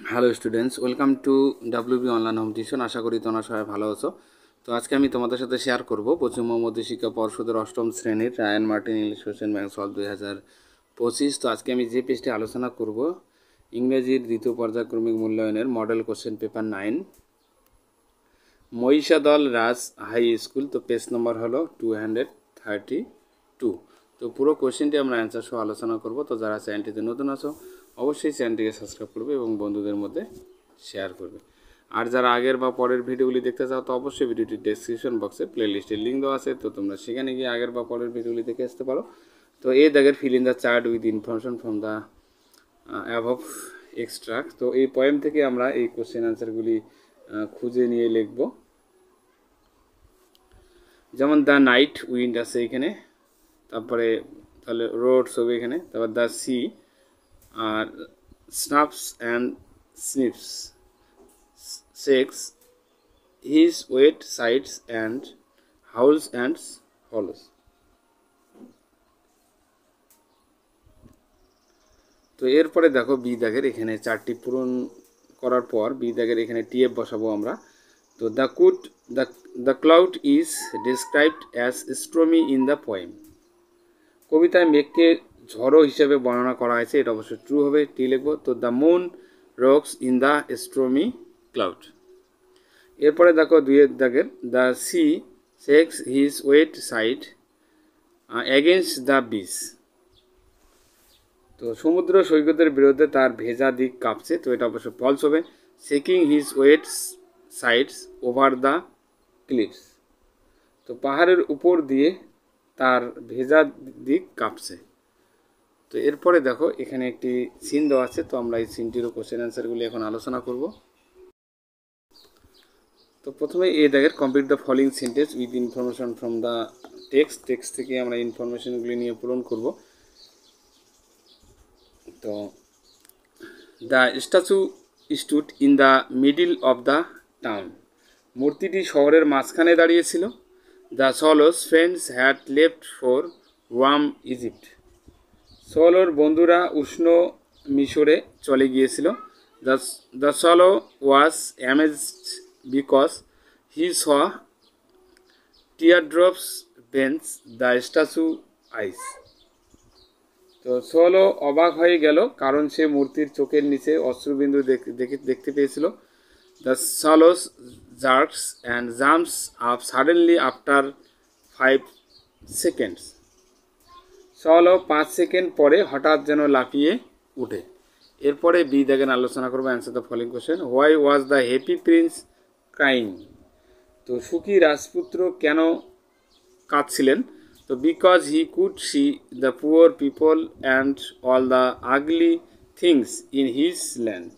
Hello students, welcome to WB online home tuition. আশা করি তোমরা সবাই ভালো আছো। তো আজকে আমি তোমাদের সাথে শেয়ার করব পশ্চিমবঙ্গ মধ্যশিক্ষা পর্ষদের অষ্টম শ্রেণীর Ryan Martin English question bank solve 2025। তো আজকে আমি যে পেজটি আলোচনা করব ইংরেজির দ্বিতীয় পর্যায়ক্রমিক মূল্যায়নের মডেল কোশ্চেন পেপার 9 মহিষাদল রাজ হাই স্কুল। তো পেজ নম্বর হলো 232। তো পুরো কোশ্চেনটি আমরা অ্যান্সার সহ আলোচনা করব। তো যারা চ্যানেলটিতে নতুন আছো অবশ্যই চ্যানেলটিকে সাবস্ক্রাইব করবে এবং বন্ধুদের মধ্যে শেয়ার করবে। আর যারা আগের বা পরের ভিডিওগুলি দেখতে চাও তো অবশ্যই ভিডিওটির ডেসক্রিপশন বক্সে প্লেলিস্টের লিঙ্ক দেওয়া আছে, তো তোমরা সেখানে গিয়ে আগের বা পরের ভিডিওগুলি দেখে আসতে পারো। তো এই দাগের feel in the chart with information from the above extract. তো এই পয়েম থেকে আমরা এই কোশ্চেন আনসারগুলি খুঁজে নিয়ে লিখব। যেমন দ্য নাইট উইন্ড আছে এখানে, তারপরে তাহলে রোডস হবে এখানে, তারপর the sea are snaps and sniffs shakes his wait sides and howls and hollos. তো এরপরে দেখো বি দাগের এখানে চারটি পূরণ করার পর বি দাগের এখানে টিএফ বসাবো আমরা। তো the cloud is described as stormy in the poem. কবিতায় মেঘকে ঝড়ো হিসেবে বর্ণনা করা হয়েছে, এটা অবশ্যই ট্রু হবে, টি লিখবো। তো the moon rocks in the stormy cloud. এরপরে দেখো দুইয়ের দাগের the sea shakes his wet side against the beach. তো সমুদ্র সৈকতের বিরুদ্ধে তার ভেজা দিক কাঁপছে, তো এটা অবশ্য ফলস হবে। Shaking his wait sides over the clips. তো পাহাড়ের উপর দিয়ে তার ভেজা দিক কাঁপছে। তো এরপরে দেখো এখানে একটি সিন দেওয়া আছে, তো আমরা এই সিনটিরও কোশ্চেন অ্যান্সারগুলি এখন আলোচনা করব। তো প্রথমে এ দাগের complete the following sentence with information from the text থেকে আমরা ইনফরমেশনগুলি নিয়ে পূরণ করব। তো the statue stood in the middle of the town. মূর্তিটি শহরের মাঝখানে দাঁড়িয়েছিল। The swallow's friends had left for warm Egypt. সলোর বন্ধুরা উষ্ণ মিশরে চলে গিয়েছিল। The swallow was amazed because he saw teardrops beneath the statue eyes. তো সলো অবাক হয়ে গেল কারণ সে মূর্তির চোখের নিচে অশ্রুবিন্দু দেখতে পেয়েছিল। The swallow's jerks and jumps up suddenly after 5 seconds. Swallow 5 second পরে হঠাৎ যেন লাফিয়ে উঠে। এরপরে বি দাগের আলোচনা করবো answer the following question. Why was the happy Prince crying. তো সুখী রাজপুত্র কেন কাঁদছিলেন? তো because he could see the poor people and all the ugly things in his land.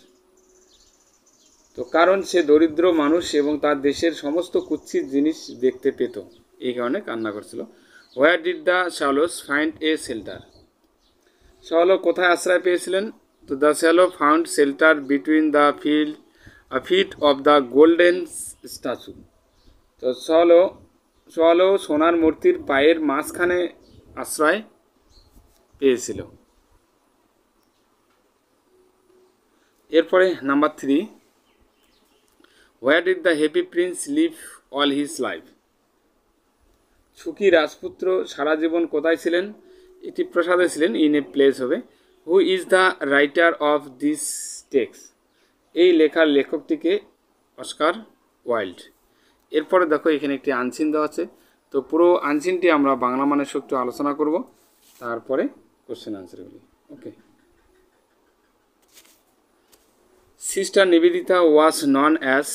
তো কারণ সে দরিদ্র মানুষ এবং তার দেশের সমস্ত কুৎসিত জিনিস দেখতে পেত, এই কারণে কান্না করছিল। Where did the swallows find a shelter. Swallow কোথায় আশ্রয় পেয়েছিলেন? তো the swallow found shelter between the feet of the golden statue. তো শ্যালো সোনার মূর্তির পায়ের মাঝখানে আশ্রয় পেয়েছিল। এরপরে number 3, where did the happy prince live all his life. সুখী রাজপুত্র সারা জীবন কোথায় ছিলেন? এটি প্রাসাদে ছিলেন, ইন এ প্লেস হবে। Who is the writer of this text. এই লেখার লেখকটিকে অস্কার ওয়াইল্ড। এরপরে দেখো এখানে একটি আনসিন দেওয়া আছে, তো পুরো আনসিনটি আমরা বাংলা মানের সহ একটু আলোচনা করব, তারপরে কোশ্চেন আনসারগুলি। Okay. Sister Nivedita was known as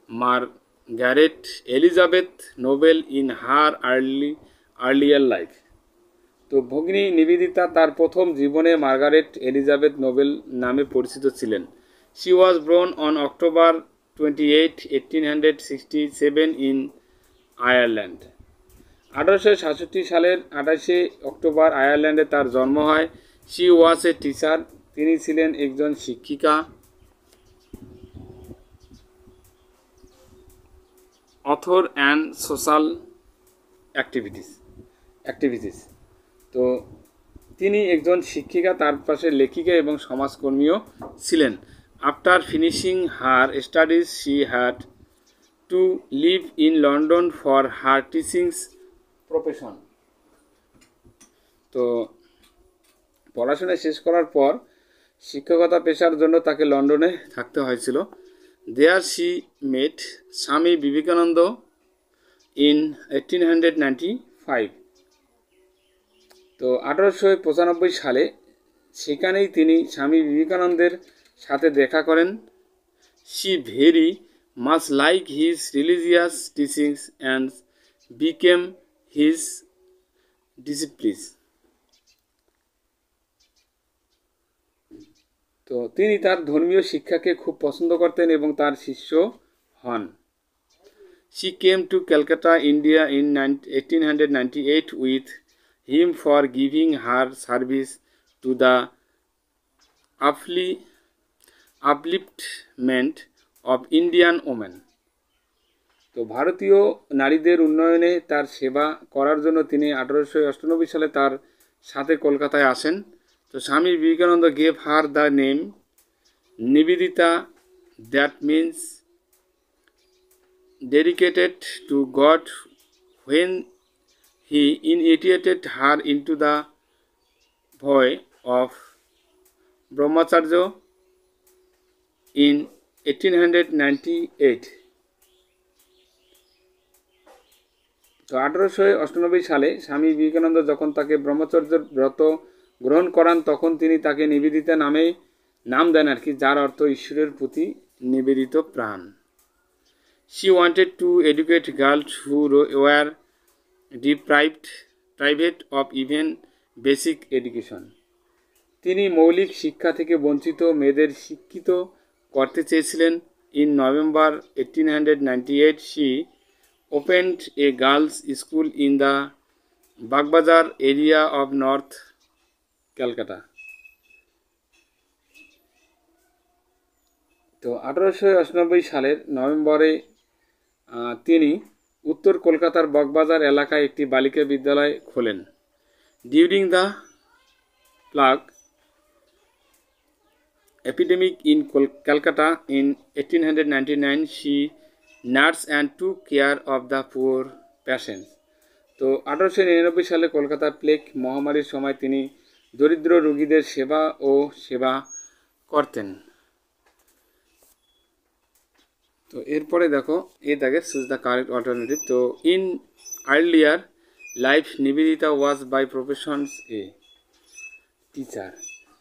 Margaret Elizabeth Noble in her earlier life. তো ভগিনী নিবেদিতা তার প্রথম জীবনে মার্গারেট এলিজাবেথ নোবেল নামে পরিচিত ছিলেন। She was born on October 28, 1867 in Ireland. 1867 সালের 28শে অক্টোবর আয়ারল্যান্ডে তার জন্ম হয়। শি ওয়াজ এ টিচার, তিনি ছিলেন একজন শিক্ষিকা। Author and social activities. তো তিনি একজন শিক্ষিকা, তার পাশে লেখিকা এবং সমাজকর্মীও ছিলেন। After finishing her studies she had to live in London for her teachings profession. তো পড়াশোনা শেষ করার পর শিক্ষকতা পেশার জন্য তাকে লন্ডনে থাকতে হয়েছিল। There she mate Swami Vivekananda in 1895। তো 1895 সালে সেখানেই তিনি স্বামী বিবেকানন্দের সাথে দেখা করেন। She very much like his religious teachings and became his disciples. তো তিনি তার ধর্মীয় শিক্ষাকে খুব পছন্দ করতেন এবং তার শিষ্য হন। She came to Calcutta, India in 1898 with him for giving her service to the upliftment of Indian women. তো ভারতীয় নারীদের উন্নয়নে তার সেবা করার জন্য তিনি 1898 সালে তার সাথে কলকাতায় আসেন। তো Swami Vivekananda gave her the name Nivedita, that means dedicated to God, when he initiated her into the vow of Brahmacharya in 1898. তো 1898 সালে স্বামী বিবেকানন্দ যখন তাকে ব্রহ্মচর্যের ব্রত গ্রহণ করান তখন তিনি তাকে নিবেদিতা নাম দেন আর কি, যার অর্থ ঈশ্বরের প্রতি নিবেদিত প্রাণ। She wanted to educate girls who were deprived of even basic education. তিনি মৌলিক শিক্ষা থেকে বঞ্চিত মেয়েদের শিক্ষিত করতে চেয়েছিলেন। In November 1898, she opened a girls' school in the Bagbazar area of North Calcutta. তো 1898 সালের নভেম্বরে তিনি উত্তর কলকাতার বাগবাজার এলাকায় একটি বালিকা বিদ্যালয় খোলেন। During the plug epidemic in Calcutta in 1899, she nursed and took care of the poor patients. তো 1899 সালে কলকাতা প্লেগ মহামারীর সময় তিনি দরিদ্র রোগীদের সেবা করতেন। তো এরপরে দেখো এই দাগে চুজ দ্য কারেক্ট অল্টারনেটিভ। তো in earlier life Nivedita was by professions a teacher.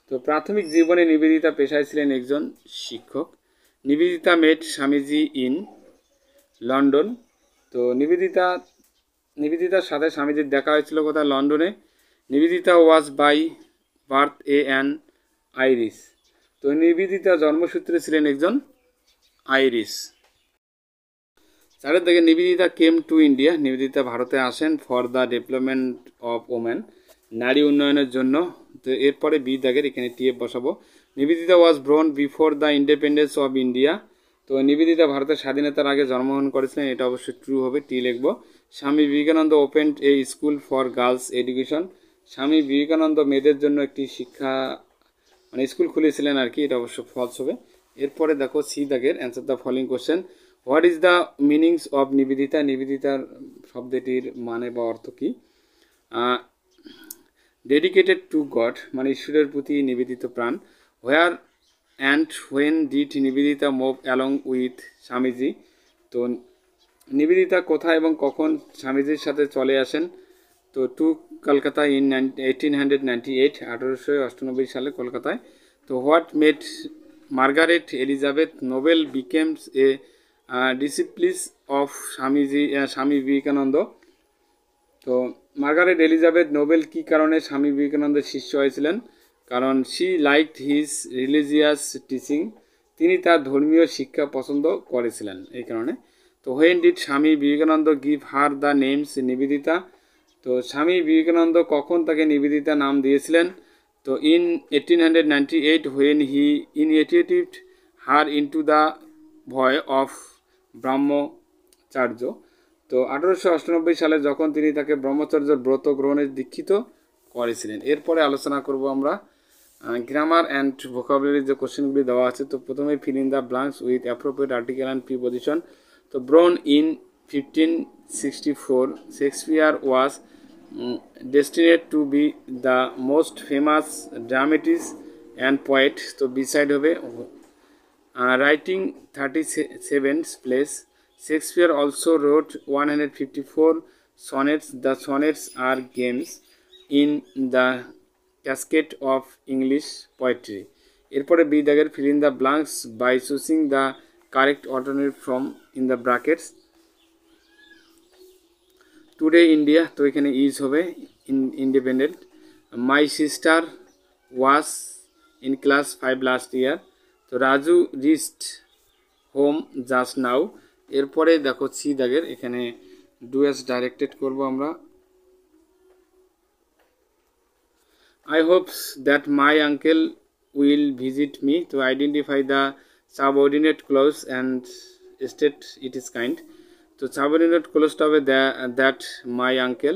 তো প্রাথমিক জীবনে নিবেদিতা পেশায় ছিলেন একজন শিক্ষক। নিবেদিতা মেট স্বামীজি ইন লন্ডন। তো নিবেদিতার সাথে স্বামীজির দেখা হয়েছিল কোথায়? লন্ডনে। নিবেদিতা ওয়াজ বাই বার্থ অ্যান আইরিশ। তো নিবেদিতা জন্মসূত্রে ছিলেন একজন আইরিশ। চারের দিকে Nivedita came to India. Nivedita ভারতে আসেন for the development of women, নারী উন্নয়নের জন্য। তো এরপরে বি দাগের এখানে টিএফ বসাবো। Nivedita was born before the independence of India. তো নিবেদিতা ভারতের স্বাধীনতার আগে জন্মগ্রহণ করেছিলেন, এটা অবশ্যই ট্রু হবে, টি লিখবো। Swami Vivekananda opened A school for girls education. Swami Vivekananda মেয়েদের জন্য একটি স্কুল খুলেছিলেন আর কি, এটা অবশ্য ফলস হবে। এরপরে দেখো সি দাগের answer the following question. What is the meanings of Nivedita? নিবেদিতার শব্দটির মানে বা অর্থ কী? ডেডিকেটেড টু গড মানে ঈশ্বরের প্রতি নিবেদিত প্রাণ। হোয়ার and when did Nivedita move along with Swamiji. তো নিবেদিতা কোথায় এবং কখন স্বামীজির সাথে চলে আসেন? তো টু কলকাতা ইন 1898, 1898 সালে কলকাতায়। তো what made Margaret Elizabeth Noble becomes a disciples of Swami Vivekananda. তো মার্গারেট এলিজাবেথ নোবেল কী কারণে স্বামী বিবেকানন্দের শিষ্য হয়েছিলেন? কারণ she liked his religious teaching, তিনি তার ধর্মীয় শিক্ষা পছন্দ করেছিলেন এই কারণে। তো when did Swami Vivekananda give her the names Nivedita. তো স্বামী বিবেকানন্দ কখন তাকে নিবেদিতা নাম দিয়েছিলেন? তো in 1898 when he initiated her into the ভয় অফ ব্রহ্মচার্য। তো 1898 সালে যখন তিনি তাকে ব্রহ্মচর্যের ব্রত গ্রহণে দীক্ষিত করেছিলেন। এরপরে আলোচনা করব আমরা গ্রামার অ্যান্ড ভোকাবুলারি যে কোশ্চেনগুলি দেওয়া আছে। তো প্রথমে fill in the blanks with appropriate article and preposition. তো born in 1564 Shakespeare was destined to be the most famous dramatist and poet. তো বিসাইড হবে writing 37 plays. Shakespeare also wrote 154 sonnets. The sonnets are games in the cascade of English poetry. এরপরে B দাগের fill in the blanks by choosing the correct alternative from in the brackets. Today India, তো এখানে is হবে independent. My sister was in class 5 last year. তো Raju reached home just now. এরপরে দেখো C দাগের এখানে ডু অ্যাজ ডাইরেক্টেড করব আমরা। I hopes that my uncle will visit me. তো identify the subordinate clause and state it is kind. তো subordinate ক্লোজটা হবে that my uncle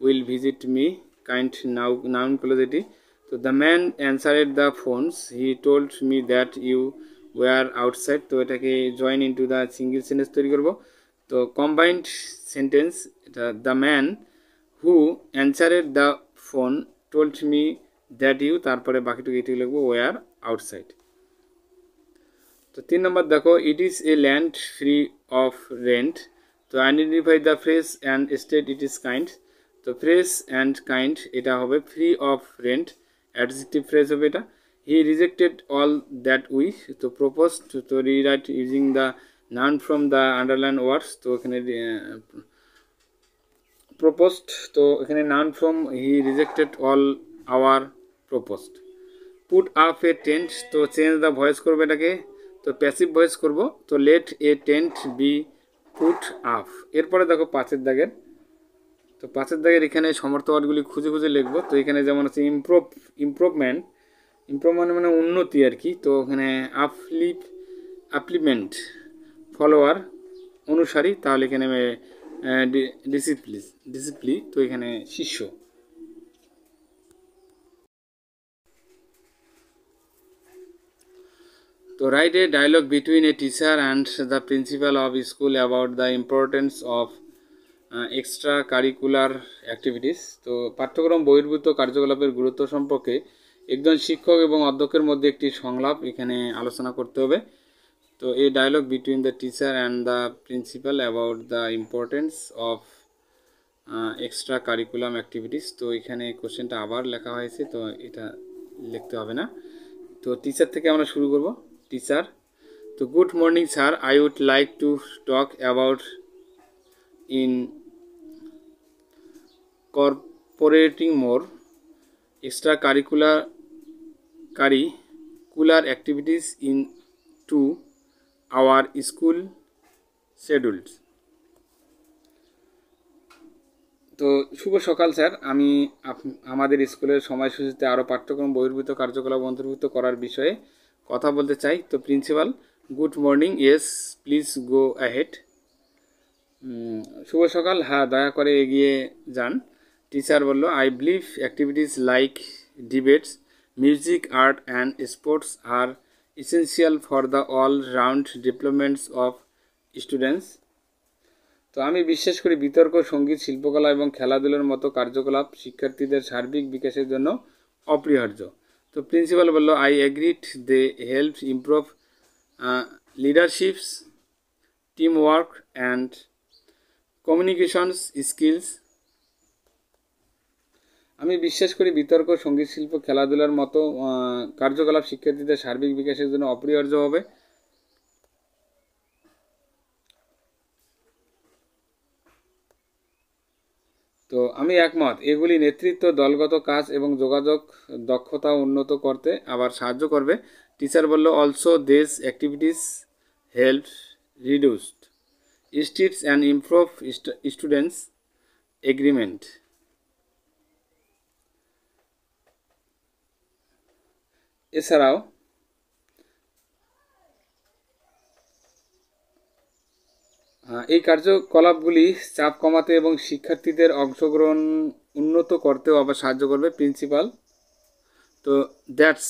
will visit me, kind noun clause এটি। তো the man answered the phones, he told me that you were outside. তো এটাকে join into the single sentence তৈরি করব। তো কম্বাইন্ড সেন্টেন্স এটা the man who answered the phone told me that you, তারপরে বাকিটুকু এটি লিখবো ওয়ার আউটসাইড। তো 3 নম্বর দেখো it is a land free of rent. তো identify the fresh and state it is kind. তো ফ্রেশ অ্যান্ড কাইন্ড এটা হবে free of rent, adjective phrase হবে এটা। He rejected all that we. তো proposed, তো rewrite using the noun from the underline words. তো এখানে প্রপোজড, তো এখানে noun from he rejected all our proposed. Put up a tent, তো change the voice করবে এটাকে, তো প্যাসিভ ভয়েস করব। তো let a tent B put up. এরপরে দেখো 5 দাগের, তো 5 দাগের এখানে সমর্থ ওয়ার্ডগুলি খুঁজে খুঁজে লিখবো। তো এখানে যেমন আছে ইমপ্রুভমেন্ট, ইমপ্রুভমেন্ট মানে উন্নতি আর কি। তো এখানে আপলিমেন্ট ফলোয়ার অনুসারী, তাহলে এখানে ডিসিপ্লি, তো এখানে শিষ্য। তো write a dialogue between a teacher and the principal of school about the importance of extra curricular activities. তো পাঠ্যক্রম বহির্ভূত কার্যকলাপের গুরুত্ব সম্পর্কে একজন শিক্ষক এবং অধ্যক্ষের মধ্যে একটি সংলাপ এখানে আলোচনা করতে হবে। তো এই dialogue between the teacher and the principal about the importance of extra curriculum activities. তো এখানে কোশ্চেনটা আবার লেখা হয়েছে, তো এটা লিখতে হবে না। তো টিচার থেকে আমরা শুরু করব। টিচার, তো good morning sir, I would like to talk about incorporating more extracurricular activities into our school schedules. তো শুভ সকাল স্যার, আমি আমাদের স্কুলের সময়সূচিতে আরও পাঠ্যক্রম বহির্ভূত কার্যকলাপ অন্তর্ভুক্ত করার বিষয়ে কথা বলতে চাই। তো principal, good morning, yes please go ahead. শুভ সকাল, হ্যাঁ দয়া করে এগিয়ে যান। টিচার বলল, I believe activities like debates, music, art and sports are essential for the all round developments of students. তো আমি বিশ্বাস করি বিতর্ক, সঙ্গীত, শিল্পকলা এবং খেলাধুলার মতো কার্যকলাপ শিক্ষার্থীদের সার্বিক বিকাশের জন্য অপরিহার্য। তো প্রিন্সিপাল বলল, I agreed they help improve leaderships, team work and communications skills. আমি বিশ্বাস করি বিতর্ক, সঙ্গীত, শিল্প, খেলাধুলার মতো কার্যকলাপ শিক্ষার্থীদের সার্বিক বিকাশের জন্য অপরিহার্য হবে। তো আমি একমত, এগুলি নেতৃত্ব, দলগত কাজ এবং যোগাযোগ দক্ষতা উন্নত করতে আবার সাহায্য করবে। টিচার বলল, also this activities help reduced streets and improve students agreement. এছাড়াও এই কার্যকলাপগুলি চাপ কমাতে এবং শিক্ষার্থীদের অংশগ্রহণ উন্নত করতেও আবার সাহায্য করবে প্রিন্সিপাল। তো that's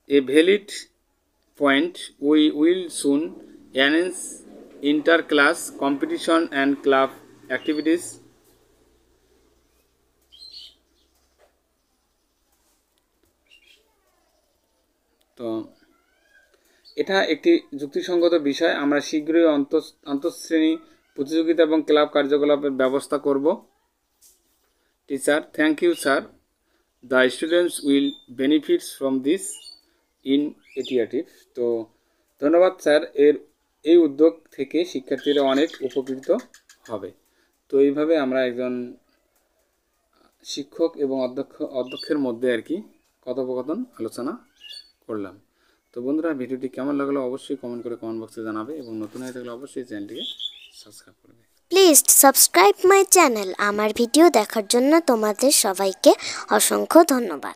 a valid point. We will soon enhance inter class competition and club activities. তো এটা একটি যুক্তিসঙ্গত বিষয়। আমরা শীঘ্রই আন্তঃশ্রেণী প্রতিযোগিতা এবং ক্লাব কার্যকলাপের ব্যবস্থা করব। Teacher, thank you sir. The students will benefits from this initiative. তো ধন্যবাদ স্যার, এই উদ্যোগ থেকে শিক্ষার্থীরা অনেক উপকৃত হবে। তো এইভাবে আমরা একজন শিক্ষক এবং অধ্যক্ষের মধ্যে আর কি কথোপকথন আলোচনা করলাম। তো বন্ধুরা, ভিডিওটি কেমন লাগলো অবশ্যই কমেন্ট করে কমেন্ট বক্সে জানাবে এবং নতুন হয়ে থাকলে অবশ্যই চ্যানেলটিকে সাবস্ক্রাইব করবে। Please subscribe my channel. আমার ভিডিও দেখার জন্য তোমাদের সবাইকে অসংখ্য ধন্যবাদ।